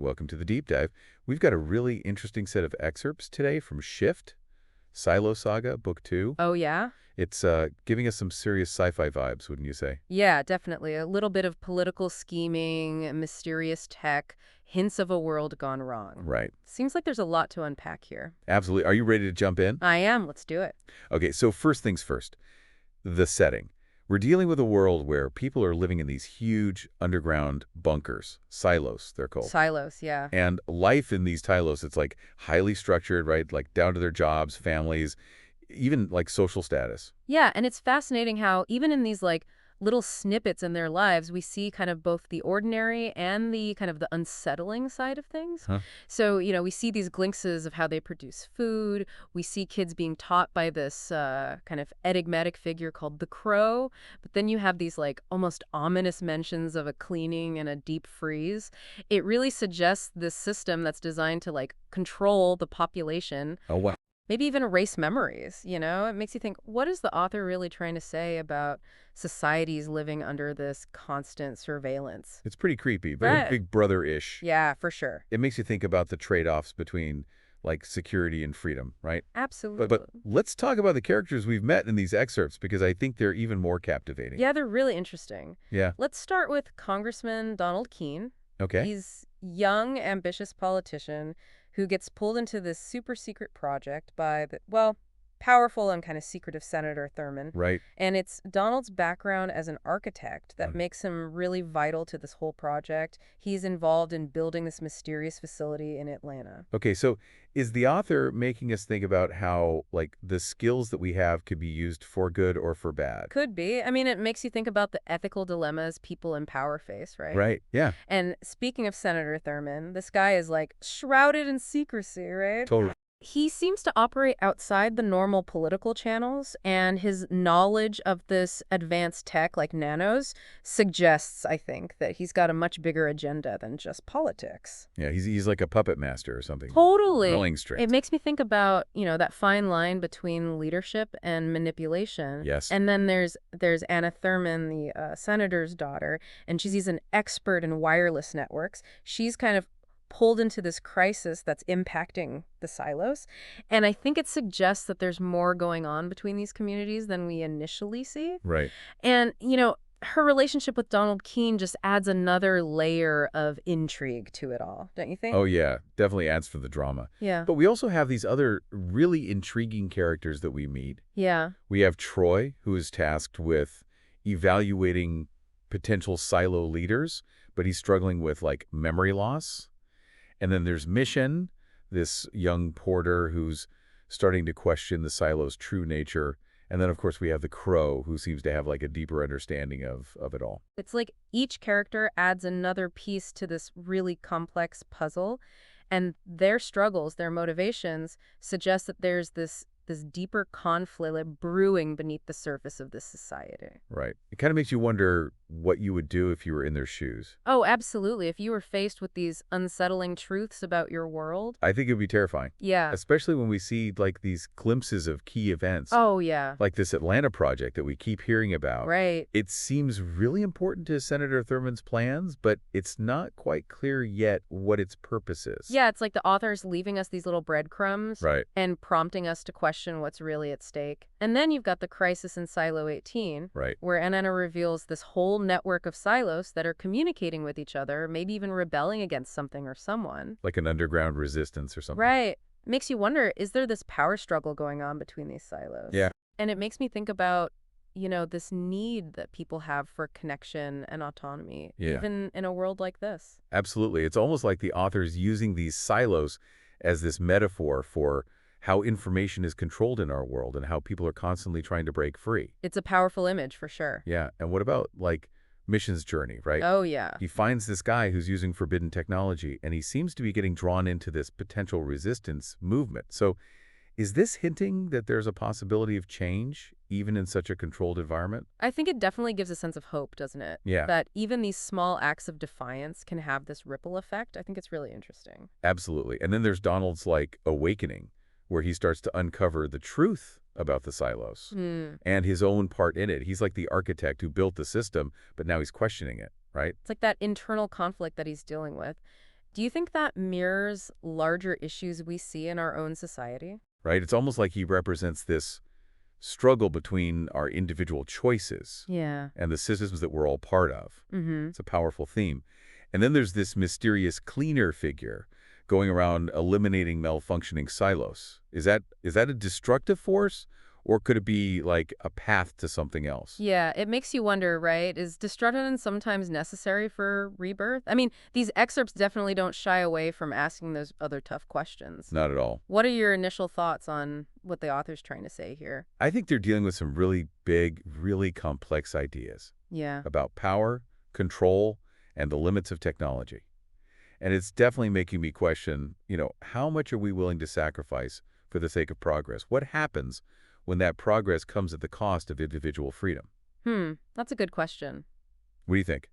Welcome to the deep dive. We've got a really interesting set of excerpts today from Shift, Saga, Book 2. Oh, yeah? It's giving us some serious sci-fi vibes, wouldn't you say? Yeah, definitely. A little bit of political scheming, mysterious tech, hints of a world gone wrong. Right. Seems like there's a lot to unpack here. Absolutely. Are you ready to jump in? I am. Let's do it. Okay, so first things first, the setting. We're dealing with a world where people are living in these huge underground bunkers, silos, they're called. Silos, yeah. And life in these silos, it's like highly structured, right? Like down to their jobs, families, even like social status. Yeah, and it's fascinating how even in these little snippets in their lives, we see kind of both the ordinary and the kind of the unsettling side of things. Huh? So, we see these glimpses of how they produce food. We see kids being taught by this kind of enigmatic figure called the Crow. But then you have these almost ominous mentions of a cleaning and a deep freeze. It really suggests this system that's designed to control the population. Oh, wow. Maybe even erase memories, It makes you think, what is the author really trying to say about societies living under this constant surveillance? It's pretty creepy, very Right. Big Brother-ish. Yeah, for sure. It makes you think about the trade-offs between like security and freedom, right? Absolutely. But let's talk about the characters we've met in these excerpts because I think they're even more captivating. Yeah, they're really interesting. Yeah. Let's start with Congressman Donald Keene. Okay. He's a young, ambitious politician who gets pulled into this super secret project by powerful and kind of secretive Senator Thurman. Right. And it's Donald's background as an architect that Mm. makes him really vital to this whole project. He's involved in building this mysterious facility in Atlanta. Okay, so is the author making us think about how like the skills that we have could be used for good or for bad? Could be. I mean, it makes you think about the ethical dilemmas people in power face, right? Right. Yeah. And speaking of Senator Thurman, this guy is shrouded in secrecy, right? Totally. He seems to operate outside the normal political channels, and his knowledge of this advanced tech like nanos suggests, I think, that he's got a much bigger agenda than just politics. Yeah, he's like a puppet master or something. Totally. Pulling strings. It makes me think about, that fine line between leadership and manipulation. Yes. And then there's Anna Thurman, the senator's daughter, and she's an expert in wireless networks. She's kind of pulled into this crisis that's impacting the silos. And I think it suggests that there's more going on between these communities than we initially see. Right. And, her relationship with Donald Keene just adds another layer of intrigue to it all, don't you think? Oh, yeah. Definitely adds for the drama. Yeah. But we also have these other really intriguing characters that we meet. Yeah. We have Troy, who is tasked with evaluating potential silo leaders, but he's struggling with like memory loss. And then there's Mission, this young porter who's starting to question the silo's true nature. And then, of course, we have the Crow, who seems to have like a deeper understanding of it all. It's like each character adds another piece to this really complex puzzle. And their struggles, their motivations, suggest that there's this deeper conflict brewing beneath the surface of this society. Right. It kind of makes you wonder what you would do if you were in their shoes. Oh, absolutely. If you were faced with these unsettling truths about your world. I think it would be terrifying. Yeah. Especially when we see like these glimpses of key events. Oh, yeah. Like this Atlanta project that we keep hearing about. Right. It seems really important to Senator Thurman's plans, but it's not quite clear yet what its purpose is. Yeah, it's like the author's leaving us these little breadcrumbs. Right. And prompting us to question what's really at stake. And then you've got the crisis in Silo 18, right, where Anna reveals this whole network of silos that are communicating with each other, maybe even rebelling against something or someone. Like an underground resistance or something. Right. Makes you wonder, is there this power struggle going on between these silos? Yeah. And it makes me think about, this need that people have for connection and autonomy, even in a world like this. Absolutely. It's almost like the author's using these silos as this metaphor for how information is controlled in our world and how people are constantly trying to break free. It's a powerful image for sure. Yeah. And what about like Mission's journey, right? Oh, yeah. He finds this guy who's using forbidden technology, and he seems to be getting drawn into this potential resistance movement. So is this hinting that there's a possibility of change, even in such a controlled environment? I think it definitely gives a sense of hope, doesn't it? Yeah. That even these small acts of defiance can have this ripple effect. I think it's really interesting. Absolutely. And then there's Donald's like awakening, where he starts to uncover the truth about the silos and his own part in it. He's like the architect who built the system, but now he's questioning it, right? It's like that internal conflict that he's dealing with. Do you think that mirrors larger issues we see in our own society? right? It's almost like he represents this struggle between our individual choices Yeah. and the systems that we're all part of. Mm-hmm. It's a powerful theme. And then there's this mysterious cleaner figure going around eliminating malfunctioning silos. Is that a destructive force, or could it be like a path to something else? Yeah, it makes you wonder, right? Is destruction sometimes necessary for rebirth? I mean, these excerpts definitely don't shy away from asking those other tough questions. Not at all. What are your initial thoughts on what the author's trying to say here? I think they're dealing with some really big, really complex ideas Yeah. about power, control, and the limits of technology. And it's definitely making me question, how much are we willing to sacrifice for the sake of progress? What happens when that progress comes at the cost of individual freedom? That's a good question. What do you think?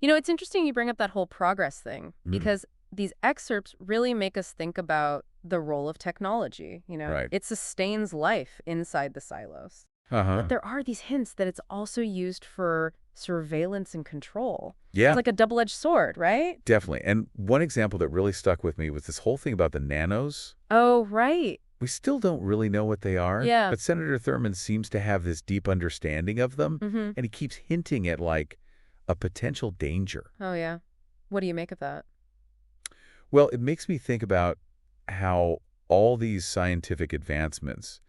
It's interesting you bring up that whole progress thing Mm, because these excerpts really make us think about the role of technology. right. It sustains life inside the silos. Uh-huh. But there are these hints that it's also used for surveillance and control. It's Yeah, like a double-edged sword, right? definitely. And one example that really stuck with me was this whole thing about the nanos. Oh, right. We still don't really know what they are, Yeah. but Senator Thurmond seems to have this deep understanding of them, Mm-hmm. and he keeps hinting at, like, a potential danger. Oh, yeah. What do you make of that? Well, it makes me think about how all these scientific advancements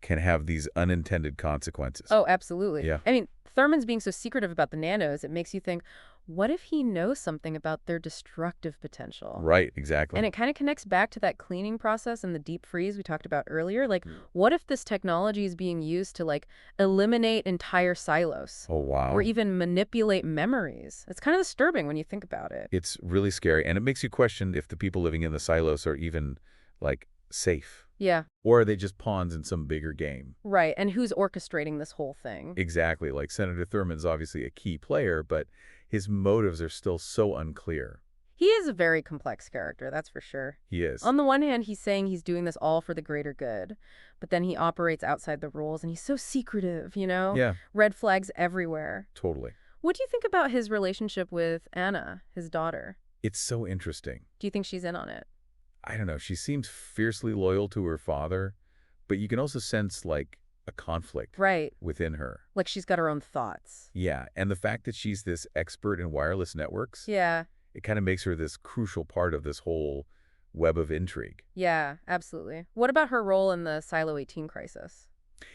can have these unintended consequences. Oh, absolutely. Yeah, I mean, Thurman's being so secretive about the nanos, it makes you think, what if he knows something about their destructive potential? right, And exactly. it kind of connects back to that cleaning process and the deep freeze we talked about earlier. Like, what if this technology is being used to, like, eliminate entire silos Oh, or wow. even manipulate memories? It's kind of disturbing when you think about it. It's really scary, and it makes you question if the people living in the silos are even, like, safe. Yeah, Or are they just pawns in some bigger game? right. And who's orchestrating this whole thing? Exactly. Like, Senator Thurmond's obviously a key player, but his motives are still so unclear. He is a very complex character, that's for sure. He is. On the one hand, he's saying he's doing this all for the greater good, but then he operates outside the rules and he's so secretive. Yeah, Red flags everywhere. totally. What do you think about his relationship with Anna, his daughter? It's so interesting. Do you think she's in on it? I don't know. She seems fiercely loyal to her father, but you can also sense, like, a conflict Right. within her. Like she's got her own thoughts. Yeah, and the fact that she's this expert in wireless networks, Yeah. it kind of makes her this crucial part of this whole web of intrigue. Yeah, absolutely. What about her role in the Silo 18 crisis?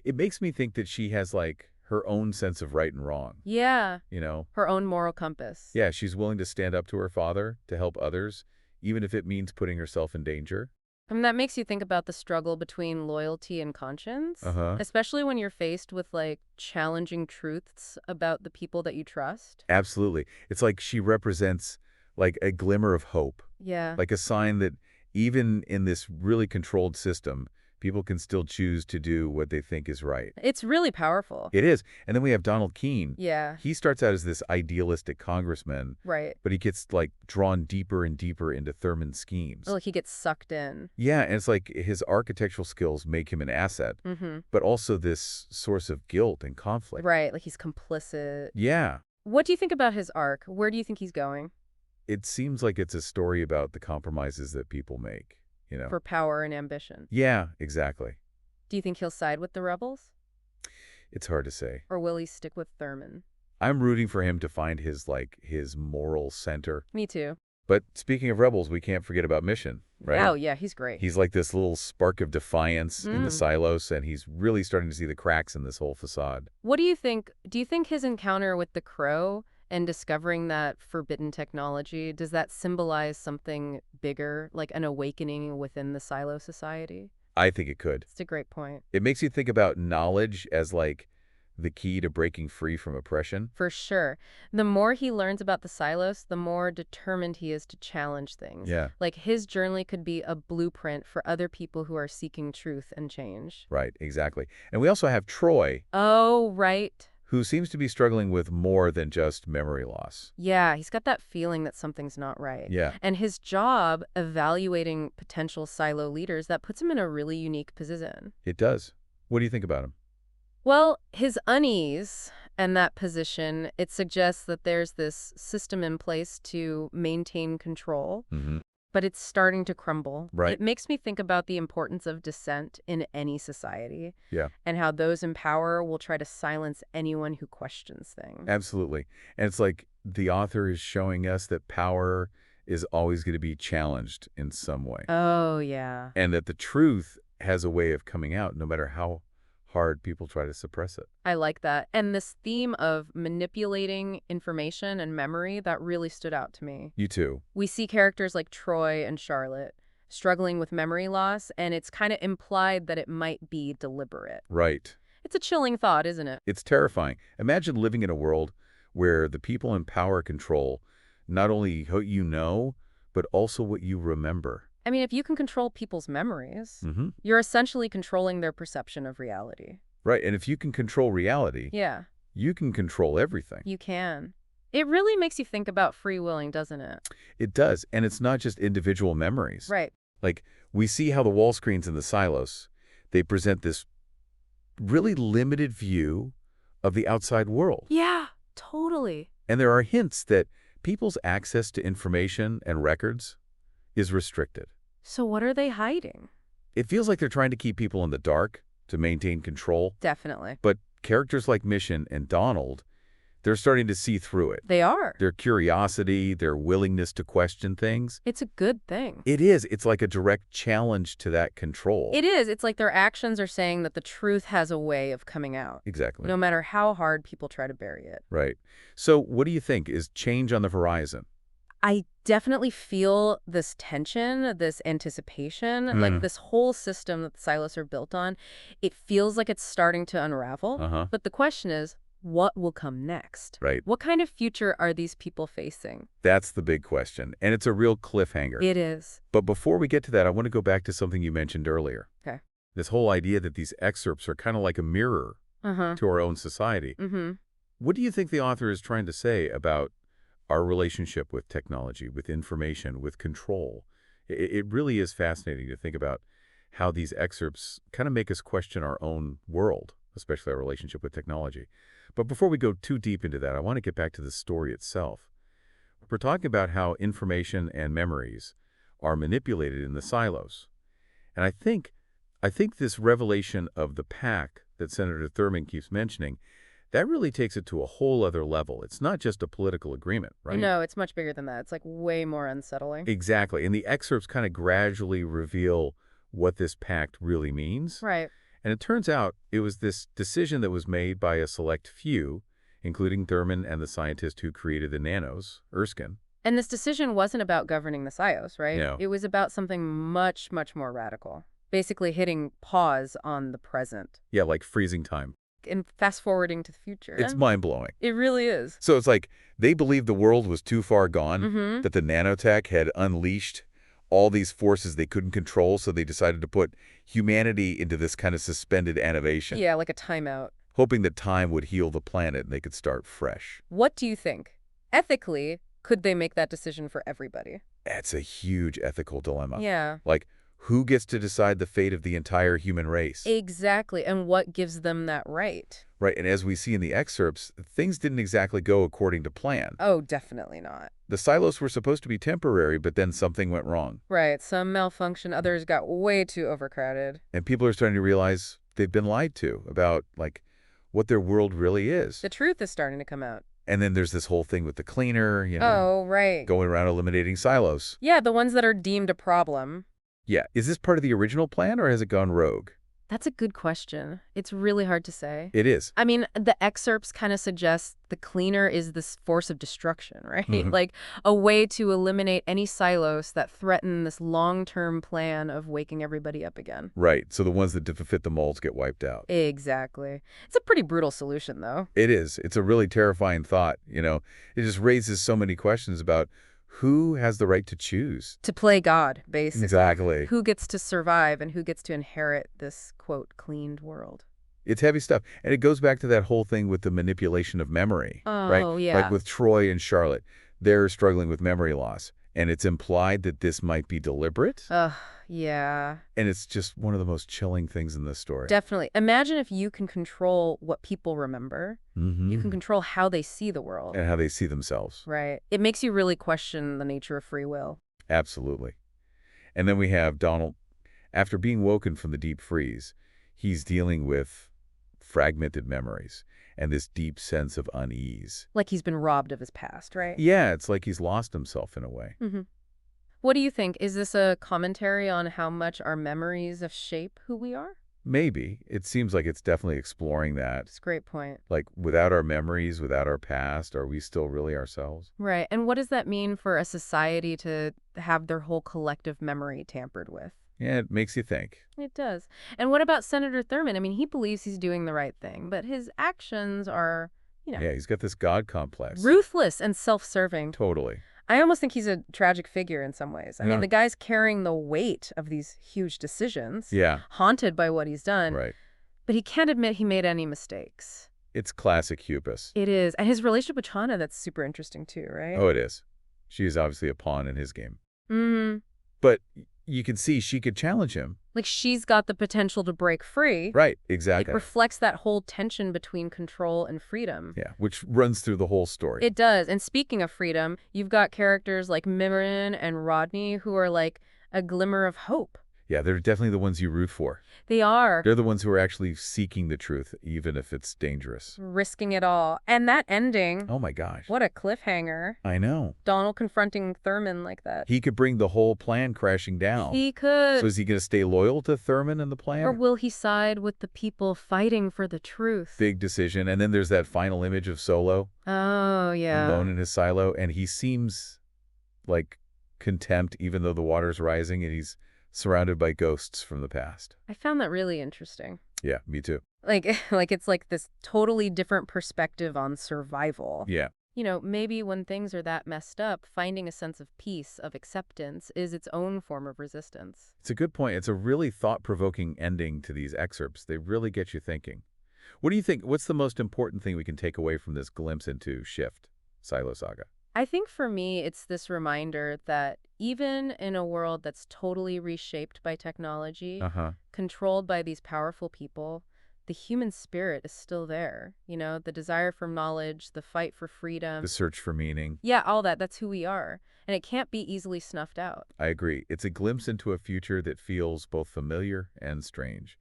It makes me think that she has, like, her own sense of right and wrong, Yeah. you know? Her own moral compass. Yeah, she's willing to stand up to her father to help others, even if it means putting herself in danger. I mean, that makes you think about the struggle between loyalty and conscience, Uh-huh. especially when you're faced with, like, challenging truths about the people that you trust. Absolutely. It's like she represents, like, a glimmer of hope, Yeah. like a sign that even in this really controlled system, people can still choose to do what they think is right. It's really powerful. It is. And then we have Donald Keene. Yeah, He starts out as this idealistic congressman, right. but he gets, like, drawn deeper and deeper into Thurman's schemes. Like he gets sucked in. Yeah, and it's like his architectural skills make him an asset, Mm-hmm. but also this source of guilt and conflict. Right, like he's complicit. Yeah. What do you think about his arc? Where do you think he's going? It seems like it's a story about the compromises that people make. For power and ambition. Yeah, exactly. Do you think he'll side with the rebels? It's hard to say. Or will he stick with Thurman? I'm rooting for him to find his moral center. Me too. But speaking of rebels, we can't forget about Mission, right? Oh, yeah, he's great. He's like this little spark of defiance in the Mm. silos, and he's really starting to see the cracks in this whole facade. What do you think? Do you think his encounter with the crow and discovering that forbidden technology, does that symbolize something bigger, like an awakening within the silo society? I think it could. It's a great point. It makes you think about knowledge as, like, the key to breaking free from oppression. For sure. The more he learns about the silos, the more determined he is to challenge things. Yeah, Like his journey could be a blueprint for other people who are seeking truth and change. right, exactly. And we also have Troy, Oh, right. who seems to be struggling with more than just memory loss. Yeah, he's got that feeling that something's not right. Yeah, And his job evaluating potential silo leaders, that puts him in a really unique position. it does. What do you think about him? Well, his unease and that position, it suggests that there's this system in place to maintain control. Mm-hmm. but it's starting to crumble. Right. It makes me think about the importance of dissent in any society Yeah, and how those in power will try to silence anyone who questions things. absolutely. And it's like the author is showing us that power is always going to be challenged in some way, Oh, yeah. and that the truth has a way of coming out no matter how hard people try to suppress it. I like that. And this theme of manipulating information and memory, that really stood out to me. You too. We see characters like Troy and Charlotte struggling with memory loss, and it's kind of implied that it might be deliberate. Right. It's a chilling thought, isn't it? It's terrifying. Imagine living in a world where the people in power control not only what you know, but also what you remember. I mean, if you can control people's memories, Mm-hmm. you're essentially controlling their perception of reality. Right, and if you can control reality, Yeah, you can control everything. you can. It really makes you think about free willing, doesn't it? It does, and it's not just individual memories. Right. Like, we see how the wall screens in the silos, they present this really limited view of the outside world. Yeah, totally. And there are hints that people's access to information and records is restricted. So what are they hiding? It feels like they're trying to keep people in the dark to maintain control, Definitely. but characters like Mission and Donald, they're starting to see through it. They are. Their curiosity, their willingness to question things. It's a good thing. It is. It's like a direct challenge to that control. It is. It's like their actions are saying that the truth has a way of coming out, Exactly. no matter how hard people try to bury it. Right. So what do you think? Is change on the horizon? I definitely feel this tension, this anticipation, like this whole system that the silos are built on. It feels like it's starting to unravel. Uh-huh. But the question is, what will come next? Right. What kind of future are these people facing? That's the big question. And it's a real cliffhanger. It is. But before we get to that, I want to go back to something you mentioned earlier. Okay. This whole idea that these excerpts are kind of like a mirror to our own society. Mm-hmm. What do you think the author is trying to say about our relationship with technology, with information, with control? It really is fascinating to think about how these excerpts kind of make us question our own world, especially our relationship with technology. But before we go too deep into that, I want to get back to the story itself. We're talking about how information and memories are manipulated in the silos. And I think this revelation of the pack that Senator Thurman keeps mentioning, that really takes it to a whole other level. It's not just a political agreement, right? No, it's much bigger than that. It's like way more unsettling. Exactly. And the excerpts kind of gradually reveal what this pact really means. Right. And it turns out it was this decision that was made by a select few, including Thurman and the scientist who created the nanos, Erskine. And this decision wasn't about governing the silos, right? No. It was about something much, much more radical. Basically hitting pause on the present Yeah, like freezing time. and fast forwarding to the future. It's And mind-blowing. it really is. So it's like they believed the world was too far gone, Mm-hmm. that the nanotech had unleashed all these forces they couldn't control, so they decided to put humanity into this kind of suspended animation, Yeah, like a timeout. hoping that time would heal the planet and they could start fresh. What do you think? Ethically, could they make that decision for everybody? That's a huge ethical dilemma. Yeah. Like, who gets to decide the fate of the entire human race? Exactly. And what gives them that right? Right, and as we see in the excerpts, things didn't exactly go according to plan. Oh, definitely not. The silos were supposed to be temporary, but then something went wrong. Right. Some malfunction, others got way too overcrowded. And people are starting to realize they've been lied to about, like, what their world really is. The truth is starting to come out. And then there's this whole thing with the cleaner, Oh, right. going around eliminating silos. Yeah, the ones that are deemed a problem. Yeah, is this part of the original plan, or has it gone rogue? That's a good question. It's really hard to say. It is. I mean, the excerpts kind of suggest the cleaner is this force of destruction, right? Mhm. Like a way to eliminate any silos that threaten this long-term plan of waking everybody up again. Right, so the ones that fit the molds get wiped out. Exactly. It's a pretty brutal solution, though. It is. It's a really terrifying thought, It just raises so many questions about who has the right to choose. To play God, basically. Exactly. Who gets to survive and who gets to inherit this, quote, cleaned world? It's heavy stuff. And it goes back to that whole thing with the manipulation of memory, right? Oh, yeah. Like with Troy and Charlotte, they're struggling with memory loss. And it's implied that this might be deliberate. Ugh, yeah. And it's just one of the most chilling things in this story. Definitely. Imagine if you can control what people remember. Mm-hmm. You can control how they see the world. And how they see themselves. Right. It makes you really question the nature of free will. Absolutely. And then we have Donald, after being woken from the deep freeze, he's dealing with fragmented memories and this deep sense of unease. Like he's been robbed of his past, right? Yeah, it's like he's lost himself in a way. Hmm. What do you think? Is this a commentary on how much our memories of shape who we are? Maybe. It seems like it's definitely exploring that. It's a great point. Like, without our memories, without our past, are we still really ourselves? Right. And what does that mean for a society to have their whole collective memory tampered with? Yeah, it makes you think. It does. And what about Senator Thurmond? I mean, he believes he's doing the right thing, but his actions are, Yeah, he's got this God complex. ruthless and self-serving. Totally. I almost think he's a tragic figure in some ways. I mean, Yeah. the guy's carrying the weight of these huge decisions, Yeah, haunted by what he's done, right. but he can't admit he made any mistakes. It's classic hubris. It is. And his relationship with Chana, that's super interesting too, right? Oh, it is. She is obviously a pawn in his game. Mm-hmm. But you can see she could challenge him. Like she's got the potential to break free. Right, It exactly. reflects that whole tension between control and freedom. Yeah, which runs through the whole story. It does. And speaking of freedom, you've got characters like Mimirin and Rodney who are like a glimmer of hope. Yeah, they're definitely the ones you root for. They are They're the ones who are actually seeking the truth, even if it's dangerous. risking it all. And that ending, Oh my gosh. what a cliffhanger. I know. Donald confronting Thurman like that. He could bring the whole plan crashing down. He could. So is he going to stay loyal to Thurman and the plan? Or will he side with the people fighting for the truth? Big decision. And then there's that final image of Solo Oh, yeah. alone in his silo, and he seems like contempt even though the water's rising and he's surrounded by ghosts from the past. I found that really interesting. Yeah, me too. Like it's like this totally different perspective on survival. Yeah, Maybe when things are that messed up, finding a sense of peace, of acceptance, is its own form of resistance. it's a good point. It's a really thought-provoking ending to these excerpts. They really get you thinking. What do you think? What's the most important thing we can take away from this glimpse into Shift, Silo Saga? I think for me, it's this reminder that even in a world that's totally reshaped by technology, Uh-huh. controlled by these powerful people, the human spirit is still there. The desire for knowledge, the fight for freedom. The search for meaning. Yeah, all that. That's who we are. And it can't be easily snuffed out. I agree. It's a glimpse into a future that feels both familiar and strange.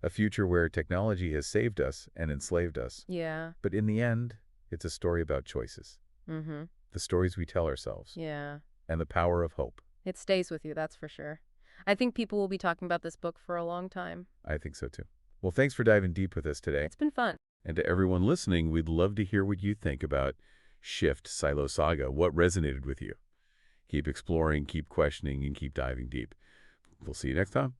A future where technology has saved us and enslaved us. Yeah. But in the end, it's a story about choices. Mm-hmm. The stories we tell ourselves. Yeah. And the power of hope. It stays with you, that's for sure. I think people will be talking about this book for a long time. I think so too. Well, thanks for diving deep with us today. It's been fun. And to everyone listening, we'd love to hear what you think about Shift, Silo Saga. What resonated with you? Keep exploring, keep questioning, and keep diving deep. We'll see you next time.